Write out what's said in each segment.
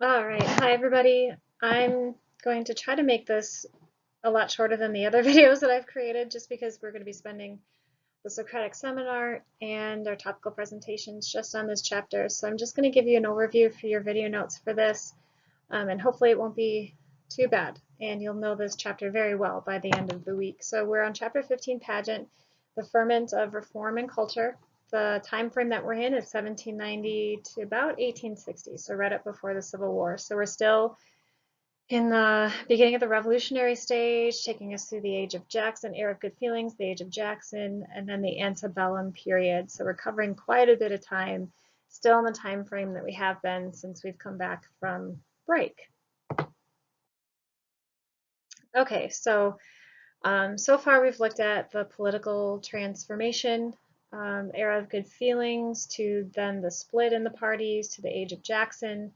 All right, hi everybody. I'm going to try to make this a lot shorter than the other videos that I've created just because we're going to be spending the Socratic seminar and our topical presentations just on this chapter. So I'm just going to give you an overview for your video notes for this, and hopefully it won't be too bad and you'll know this chapter very well by the end of the week. So we're on chapter 15, Pageant, the ferment of reform and culture. The time frame that we're in is 1790 to about 1860, so right up before the Civil War. So we're still in the beginning of the revolutionary stage, taking us through the age of Jackson, era of good feelings, the age of Jackson, and then the antebellum period. So we're covering quite a bit of time, still in the time frame that we have been since we've come back from break. Okay, so far we've looked at the political transformation, era of good feelings, to then the split in the parties, to the age of Jackson,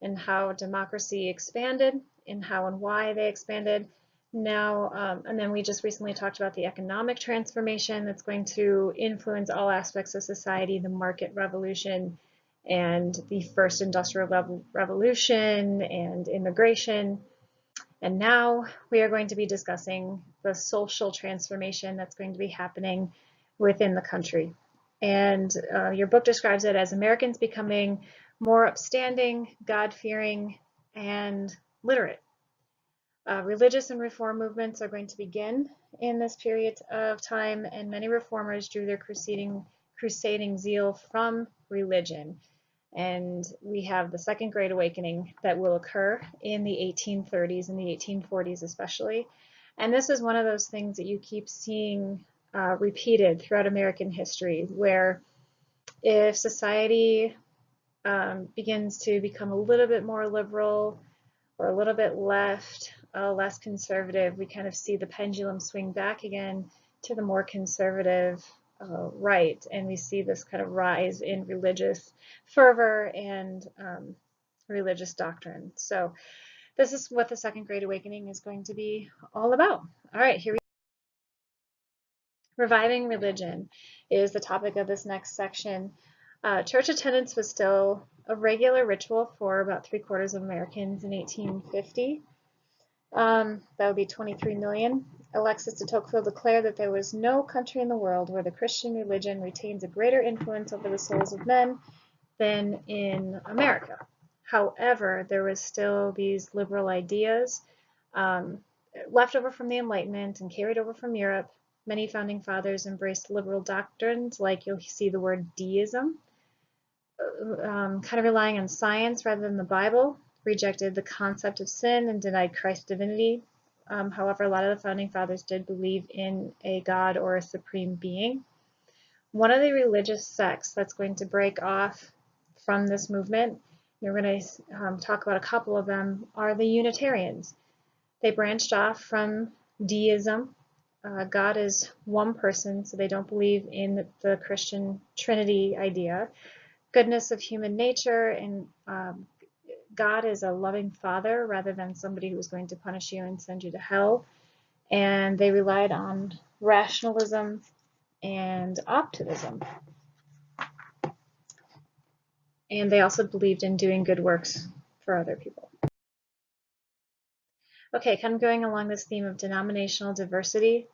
and how democracy expanded, and how and why they expanded. Now, and then we just recently talked about the economic transformation that's going to influence all aspects of society, the market revolution, and the first industrial revolution, and immigration. And now we are going to be discussing the social transformation that's going to be happening within the country. And your book describes it as Americans becoming more upstanding, God-fearing, and literate. Religious and reform movements are going to begin in this period of time, and many reformers drew their crusading zeal from religion. And we have the Second Great Awakening that will occur in the 1830s and the 1840s especially. And this is one of those things that you keep seeing repeated throughout American history, where if society begins to become a little bit more liberal or a little bit left, less conservative, we kind of see the pendulum swing back again to the more conservative right, and we see this kind of rise in religious fervor and religious doctrine. So this is what the Second Great Awakening is going to be all about. All right, here we go. Reviving religion is the topic of this next section. Church attendance was still a regular ritual for about 3/4 of Americans in 1850. That would be 23 million. Alexis de Tocqueville declared that there was no country in the world where the Christian religion retains a greater influence over the souls of men than in America. However, there was still these liberal ideas left over from the Enlightenment and carried over from Europe. Many founding fathers embraced liberal doctrines, like you'll see the word deism, kind of relying on science rather than the Bible, rejected the concept of sin and denied Christ's divinity. However, a lot of the founding fathers did believe in a God or a supreme being. One of the religious sects that's going to break off from this movement, and we're going to talk about a couple of them, are the Unitarians. They branched off from deism. God is one person, so they don't believe in the Christian Trinity idea. Goodness of human nature, and God is a loving father rather than somebody who's going to punish you and send you to hell. And they relied on rationalism and optimism. And they also believed in doing good works for other people. Okay, kind of going along this theme of denominational diversity.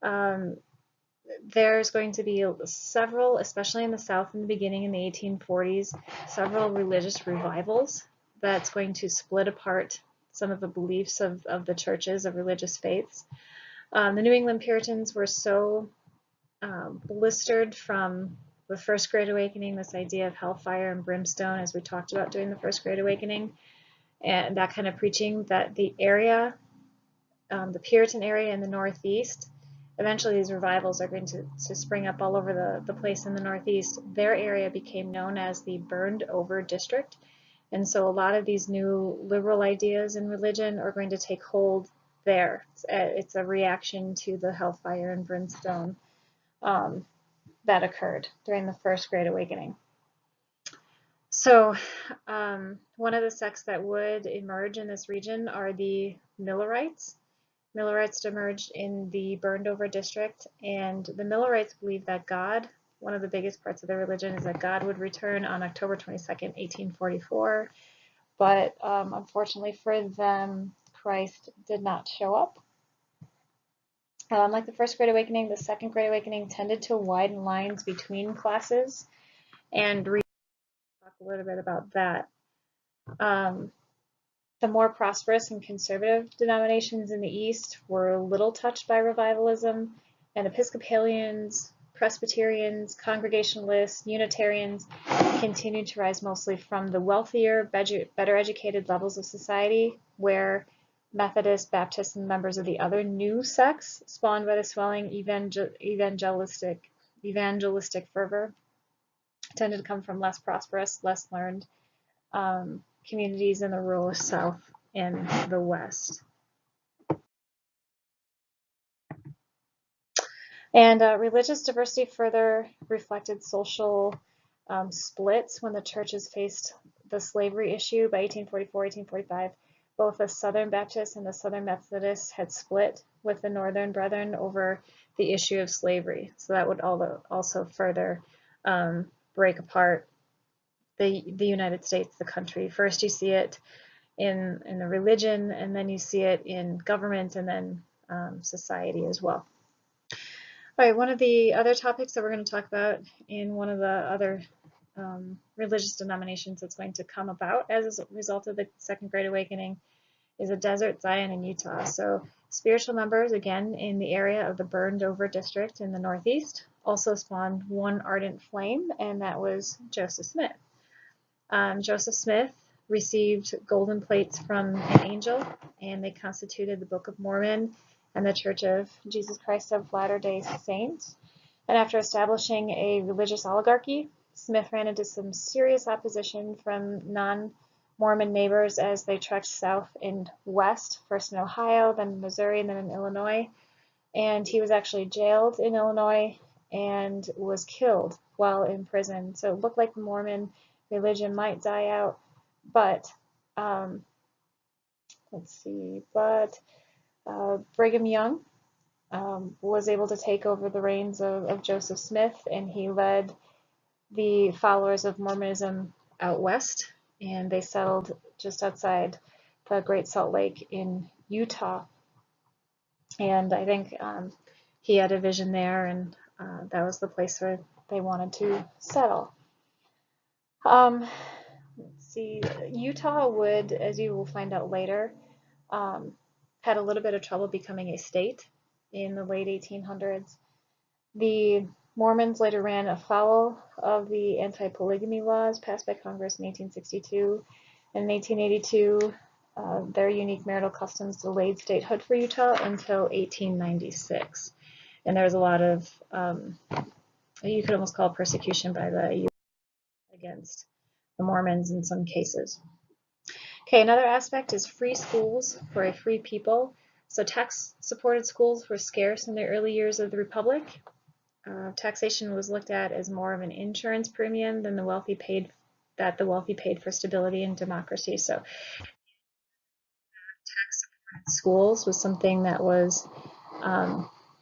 There's going to be several, especially in the South in the beginning in the 1840s, several religious revivals that's going to split apart some of the beliefs of the churches, of religious faiths. The New England Puritans were so blistered from the First Great Awakening, this idea of hellfire and brimstone, as we talked about during the First Great Awakening, and that kind of preaching, that the area, the Puritan area in the Northeast, eventually these revivals are going to spring up all over the place in the Northeast. Their area became known as the burned over district. And so a lot of these new liberal ideas in religion are going to take hold there. It's a reaction to the hellfire and brimstone that occurred during the First Great Awakening. So one of the sects that would emerge in this region are the Millerites. Millerites emerged in the burned over district, and the Millerites believed that God, one of the biggest parts of their religion is that God would return on October 22nd, 1844. but unfortunately for them, Christ did not show up. Like the First Great Awakening, the Second Great Awakening tended to widen lines between classes, and we talk a little bit about that. The more prosperous and conservative denominations in the East were little touched by revivalism, and Episcopalians, Presbyterians, Congregationalists, Unitarians continued to rise mostly from the wealthier, better educated levels of society, where Methodists, Baptists, and members of the other new sects spawned by the swelling evangelistic fervor tended to come from less prosperous, less learned communities in the rural South and the West. And religious diversity further reflected social splits when the churches faced the slavery issue by 1844, 1845. Both the Southern Baptists and the Southern Methodists had split with the Northern Brethren over the issue of slavery. So that would also further break apart the United States, the country. First you see it in the religion, and then you see it in government, and then society as well. All right, one of the other topics that we're going to talk about in one of the other religious denominations that's going to come about as a result of the Second Great Awakening is a desert Zion in Utah. So spiritual members, again, in the area of the burned over district in the Northeast, also spawned one ardent flame, and that was Joseph Smith. Joseph Smith received golden plates from an angel, and they constituted the Book of Mormon and the Church of Jesus Christ of Latter-day Saints. And after establishing a religious oligarchy, Smith ran into some serious opposition from non-Mormon neighbors as they trekked south and west, first in Ohio, then in Missouri, and then in Illinois. And he was actually jailed in Illinois and was killed while in prison. So it looked like the Mormon religion might die out, but Brigham Young was able to take over the reins of Joseph Smith, and he led the followers of Mormonism out west, and they settled just outside the Great Salt Lake in Utah. And I think he had a vision there, and that was the place where they wanted to settle. Let's see, Utah would, as you will find out later, had a little bit of trouble becoming a state in the late 1800s. The Mormons later ran afoul of the anti-polygamy laws passed by Congress in 1862. In 1882, their unique marital customs delayed statehood for Utah until 1896. And there was a lot of, you could almost call it persecution by the U.S. against the Mormons in some cases. Okay, another aspect is free schools for a free people. So tax-supported schools were scarce in the early years of the Republic. Taxation was looked at as more of an insurance premium than the wealthy paid for stability and democracy. So tax-supported schools was something that was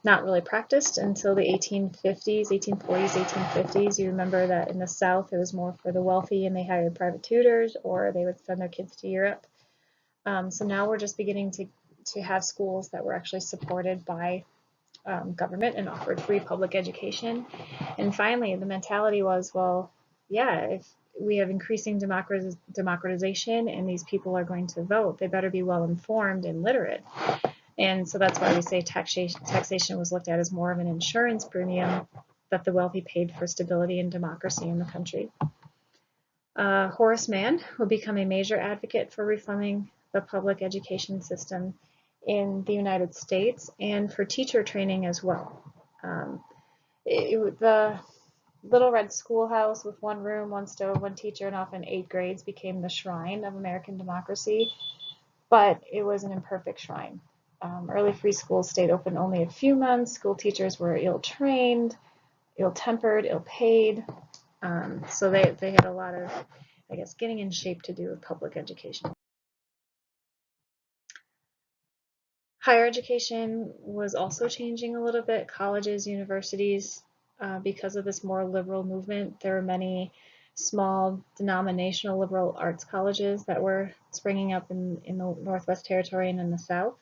not really practiced until the 1840s, 1850s. You remember that in the South it was more for the wealthy, and they hired private tutors, or they would send their kids to Europe. So now we're just beginning to have schools that were actually supported by government and offered free public education. And finally, the mentality was, well, yeah, if we have increasing democratization and these people are going to vote, they better be well informed and literate. And so that's why we say taxation was looked at as more of an insurance premium that the wealthy paid for stability and democracy in the country. Horace Mann would become a major advocate for reforming the public education system in the United States and for teacher training as well. The little red schoolhouse with one room, one stove, one teacher, and often 8 grades became the shrine of American democracy, but it was an imperfect shrine. Early free schools stayed open only a few months. School teachers were ill-trained, ill-tempered, ill-paid. So they had a lot of, I guess, getting in shape to do with public education. Higher education was also changing a little bit. Colleges, universities, because of this more liberal movement, there were many small denominational liberal arts colleges that were springing up in the Northwest Territory and in the South.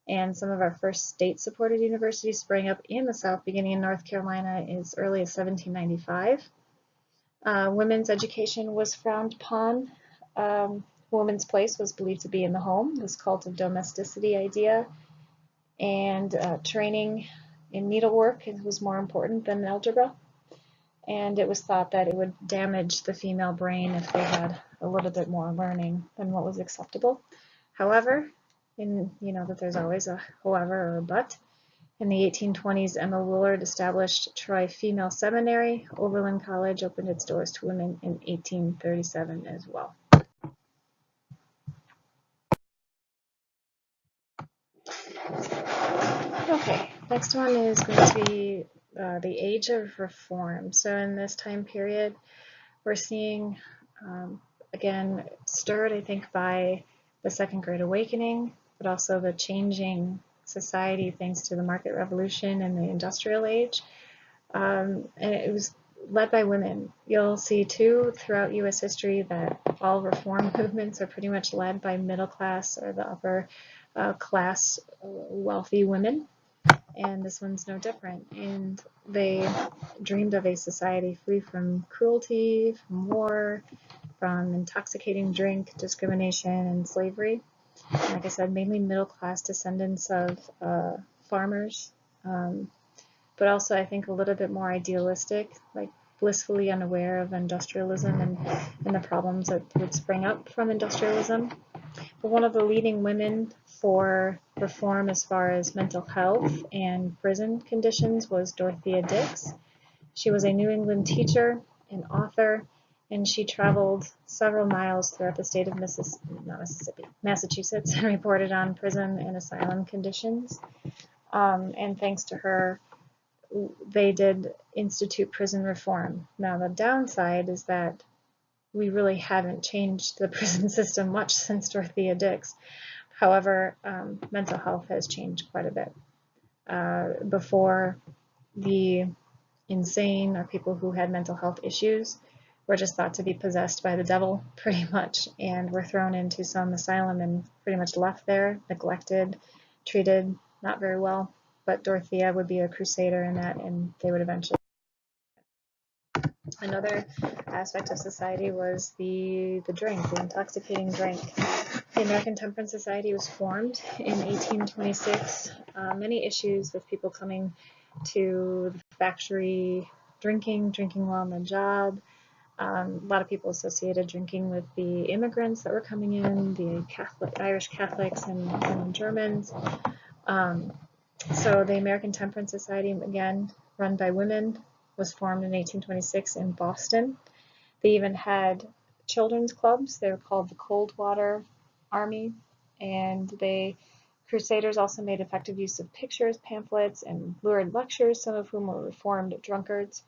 And some of our first state-supported universities sprang up in the South, beginning in North Carolina as early as 1795. Women's education was frowned upon. Woman's place was believed to be in the home, this cult of domesticity idea, and training in needlework was more important than algebra. And it was thought that it would damage the female brain if they had a little bit more learning than what was acceptable. However, that there's always a however or a but. In the 1820s, Emma Woolard established Troy Female Seminary. Oberlin College opened its doors to women in 1837 as well. Okay, next one is going to be the age of reform. So in this time period, we're seeing, again, stirred, I think, by the Second Great Awakening, but also the changing society thanks to the market revolution and the industrial age. And it was led by women. You'll see, too, throughout U.S. history that all reform movements are pretty much led by middle class or the upper class wealthy women. And this one's no different. And they dreamed of a society free from cruelty, from war, from intoxicating drink, discrimination, and slavery. And like I said, mainly middle-class descendants of farmers, but also I think a little bit more idealistic, like blissfully unaware of industrialism and the problems that would spring up from industrialism. But one of the leading women for reform as far as mental health and prison conditions was Dorothea Dix. She was a New England teacher, an author, and she traveled several miles throughout the state of Massachusetts and reported on prison and asylum conditions. And thanks to her, they did institute prison reform. Now the downside is that we really haven't changed the prison system much since Dorothea Dix. However, mental health has changed quite a bit. Before, the insane or people who had mental health issues were just thought to be possessed by the devil pretty much, and were thrown into some asylum and pretty much left there, neglected, treated not very well. But Dorothea would be a crusader in that, and they would eventually. Another aspect of society was the drink, the intoxicating drink. The American Temperance Society was formed in 1826. Many issues with people coming to the factory drinking while on the job. A lot of people associated drinking with the immigrants that were coming in, the Irish Catholics and Germans. So the American Temperance Society, again, run by women, was formed in 1826 in Boston. They even had children's clubs. They were called the Coldwater Army, and Crusaders also made effective use of pictures, pamphlets, and lurid lectures, some of whom were reformed drunkards.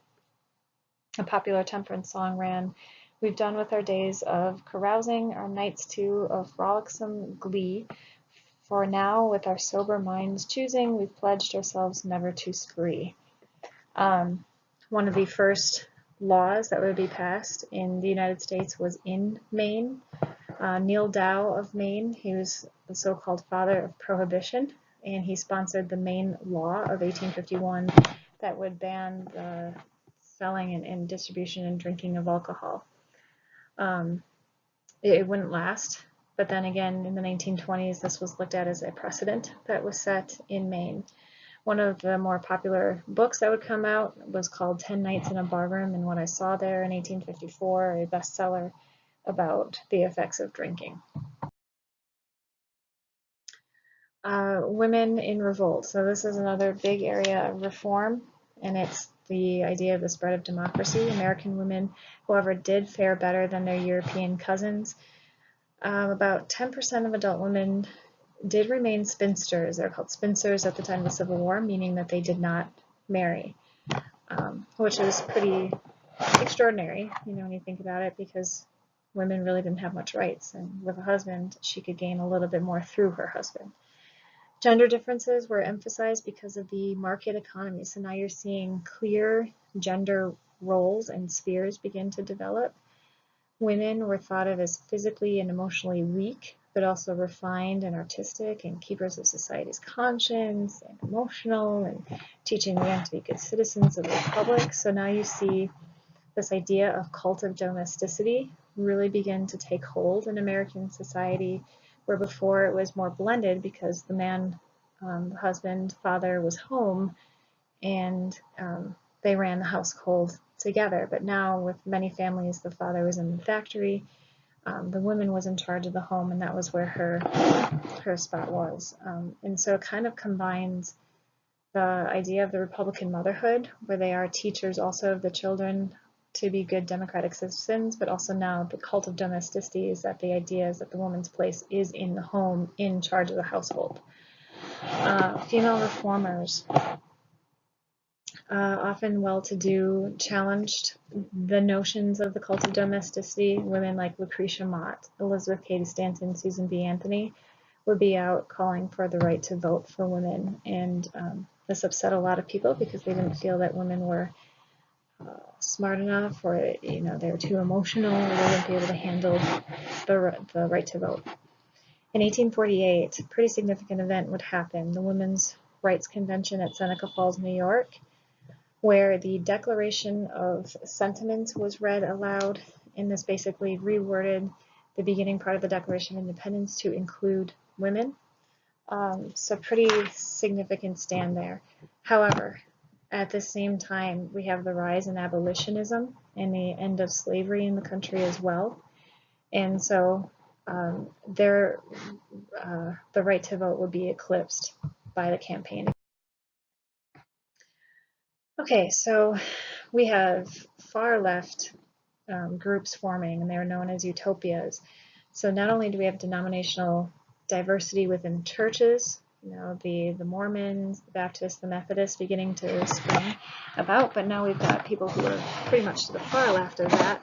A popular temperance song ran, "We've done with our days of carousing, our nights too of frolicsome glee. For now, with our sober minds choosing, we've pledged ourselves never to spree." One of the first laws that would be passed in the United States was in Maine. Neil Dow of Maine, he was the so-called father of Prohibition, and he sponsored the Maine Law of 1851 that would ban the selling and distribution and drinking of alcohol. It wouldn't last, but then again in the 1920s this was looked at as a precedent that was set in Maine. One of the more popular books that would come out was called 10 Nights in a Barroom and What I Saw There in 1854, a bestseller about the effects of drinking. Women in revolt. So this is another big area of reform, and it's the idea of the spread of democracy. American women, however, did fare better than their European cousins. About 10% of adult women did remain spinsters. They're called spinsters at the time of the Civil War, meaning that they did not marry, which is pretty extraordinary, when you think about it, because women really didn't have much rights, and with a husband, she could gain a little bit more through her husband. Gender differences were emphasized because of the market economy. So now you're seeing clear gender roles and spheres begin to develop. Women were thought of as physically and emotionally weak, but also refined and artistic and keepers of society's conscience and emotional and teaching men to be good citizens of the republic. So now you see this idea of cult of domesticity really begin to take hold in American society, where before it was more blended because the man, husband, father was home and they ran the household together. But now with many families, the father was in the factory, the woman was in charge of the home, and that was where her spot was. And so it kind of combines the idea of the Republican motherhood, where they are teachers also of the children to be good democratic citizens, but also now the cult of domesticity is that the idea is that the woman's place is in the home, in charge of the household. Female reformers, often well-to-do, challenged the notions of the cult of domesticity. Women like Lucretia Mott, Elizabeth Cady Stanton, Susan B. Anthony would be out calling for the right to vote for women, and this upset a lot of people because they didn't feel that women were smart enough, or they were too emotional, or they wouldn't be able to handle the right to vote. In 1848, a pretty significant event would happen, the Women's Rights Convention at Seneca Falls, New York, where the Declaration of Sentiments was read aloud, and this basically reworded the beginning part of the Declaration of Independence to include women. So pretty significant stand there. However, at the same time, we have the rise in abolitionism and the end of slavery in the country as well. And so the right to vote would be eclipsed by the campaign. Okay, so we have far left groups forming, and they're known as utopias. So not only do we have denominational diversity within churches, the Mormons, the Baptists, the Methodists beginning to spring about, but now we've got people who are pretty much to the far left of that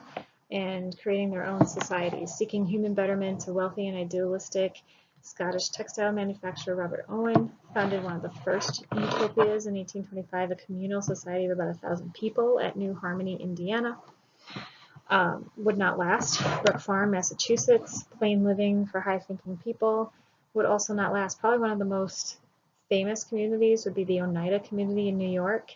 and creating their own societies, seeking human betterment. A wealthy and idealistic Scottish textile manufacturer, Robert Owen, founded one of the first utopias in 1825, a communal society of about 1,000 people at New Harmony, Indiana. Would not last. Brook Farm, Massachusetts, plain living for high-thinking people, would also not last. Probably one of the most famous communities would be the Oneida community in New York,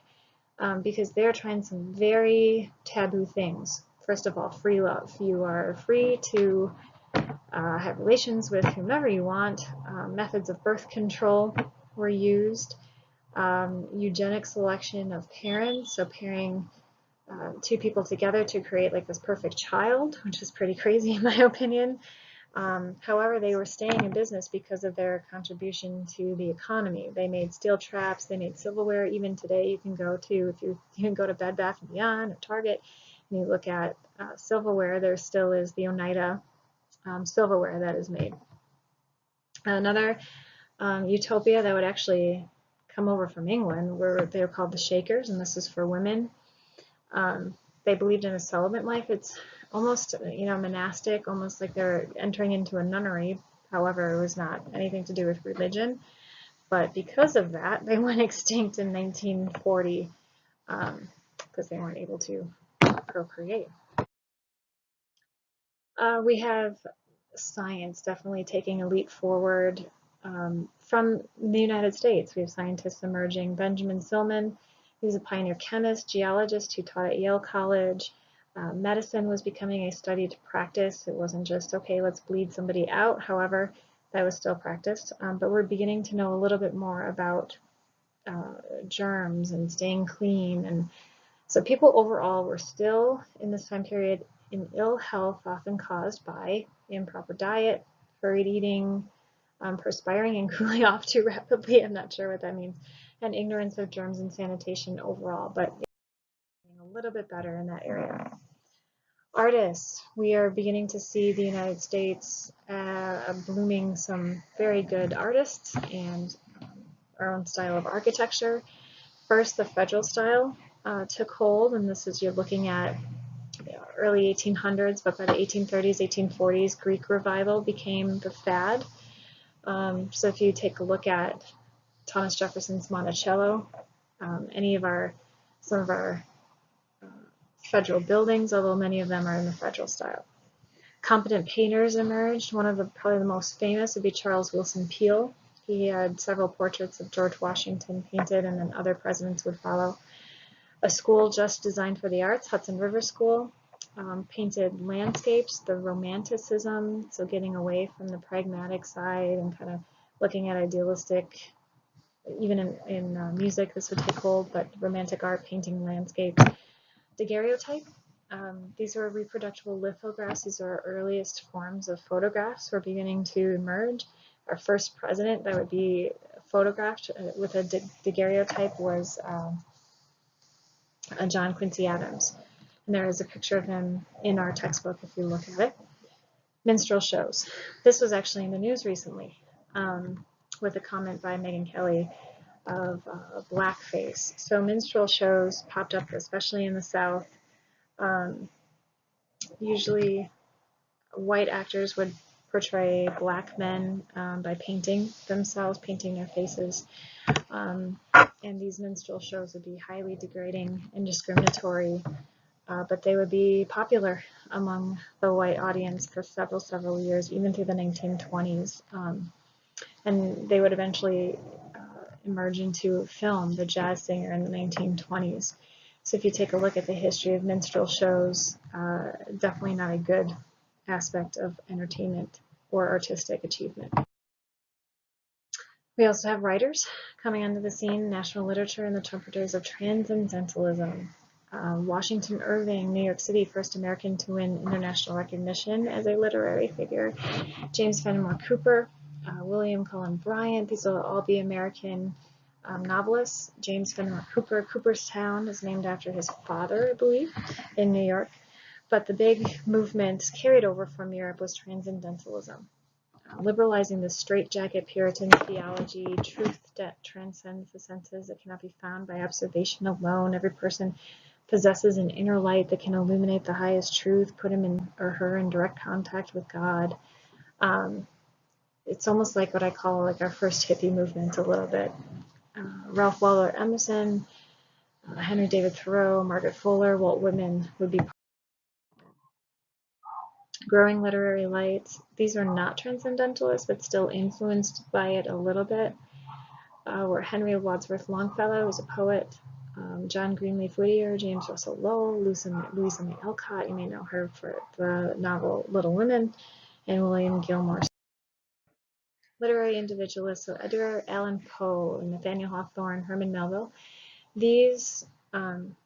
because they're trying some very taboo things. First of all, free love. You are free to have relations with whomever you want. Methods of birth control were used. Eugenic selection of parents, so pairing two people together to create like this perfect child, which is pretty crazy in my opinion. However, they were staying in business because of their contribution to the economy. They made steel traps, they made silverware. Even today, you can go to, if you can go to Bed Bath & Beyond or Target, and you look at silverware, there still is the Oneida silverware that is made. Another utopia that would actually come over from England they were called the Shakers, and this is for women. They believed in a celibate life. It's almost, monastic, almost like they're entering into a nunnery. However, it was not anything to do with religion. But because of that, they went extinct in 1940 because they weren't able to procreate. We have science definitely taking a leap forward from the United States. We have scientists emerging. Benjamin Silman, he was a pioneer chemist, geologist who taught at Yale College. Medicine was becoming a studied practice. It wasn't just, okay, let's bleed somebody out. However, that was still practiced. But we're beginning to know a little bit more about germs and staying clean. And so people overall were still, in this time period, in ill health, often caused by improper diet, hurried eating, perspiring and cooling off too rapidly. I'm not sure what that means. And ignorance of germs and sanitation overall, but it's a little bit better in that area. Artists, we are beginning to see the United States blooming some very good artists and our own style of architecture. First, the federal style took hold, and this is, you're looking at early 1800s, but by the 1830s, 1840s, Greek revival became the fad. So if you take a look at Thomas Jefferson's Monticello, some of our federal buildings, although many of them are in the federal style. Competent painters emerged. One of probably the most famous would be Charles Willson Peale. He had several portraits of George Washington painted, and then other presidents would follow. A school just designed for the arts, Hudson River School, painted landscapes, the romanticism, so getting away from the pragmatic side and kind of looking at idealistic, even in music this would take hold, but romantic art, painting landscapes. Daguerreotype, these were reproducible lithographs. These are our earliest forms of photographs were beginning to emerge. Our first president that would be photographed with a daguerreotype was John Quincy Adams. And there is a picture of him in our textbook if you look at it. Minstrel shows. This was actually in the news recently with a comment by Megyn Kelly of blackface. So minstrel shows popped up, especially in the South. Usually white actors would portray black men by painting themselves, painting their faces. And these minstrel shows would be highly degrading and discriminatory, but they would be popular among the white audience for several years, even through the 1920s. And they would eventually emerge into film, The Jazz Singer, in the 1920s. So if you take a look at the history of minstrel shows, definitely not a good aspect of entertainment or artistic achievement. We also have writers coming onto the scene, national literature, and the trumpeters of transcendentalism. Washington Irving, New York City, first American to win international recognition as a literary figure. James Fenimore Cooper, William Cullen Bryant, these will all be American novelists. James Fenimore Cooper, Cooperstown is named after his father, I believe, in New York. But the big movement carried over from Europe was transcendentalism. Liberalizing the straitjacket Puritan theology, truth that transcends the senses, that cannot be found by observation alone. Every person possesses an inner light that can illuminate the highest truth, put him in or her in direct contact with God. It's almost like what I call like our first hippie movement a little bit. Ralph Waldo Emerson, Henry David Thoreau, Margaret Fuller, Walt Whitman would be growing literary lights. These are not transcendentalists, but still influenced by it a little bit. Were Henry Wadsworth Longfellow, who's a poet, John Greenleaf Whittier, James Russell Lowell, Louisa May Alcott, you may know her for the novel Little Women, and William Gilmore. Literary individualists, so Edgar Allan Poe, Nathaniel Hawthorne, Herman Melville. These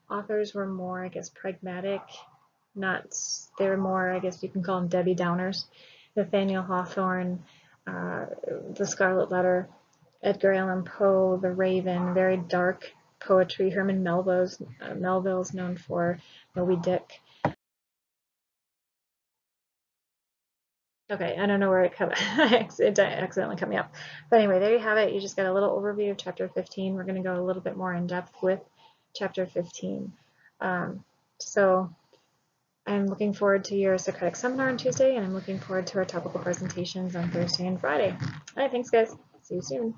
authors were more, I guess, pragmatic. They were more, I guess you can call them Debbie Downers. Nathaniel Hawthorne, The Scarlet Letter, Edgar Allan Poe, The Raven, very dark poetry. Herman Melville's known for Moby Dick. Okay, I don't know where it accidentally cut me up. But anyway, there you have it. You just got a little overview of Chapter 15. We're going to go a little bit more in depth with Chapter 15. So I'm looking forward to your Socratic seminar on Tuesday, and I'm looking forward to our topical presentations on Thursday and Friday. All right, thanks, guys. See you soon.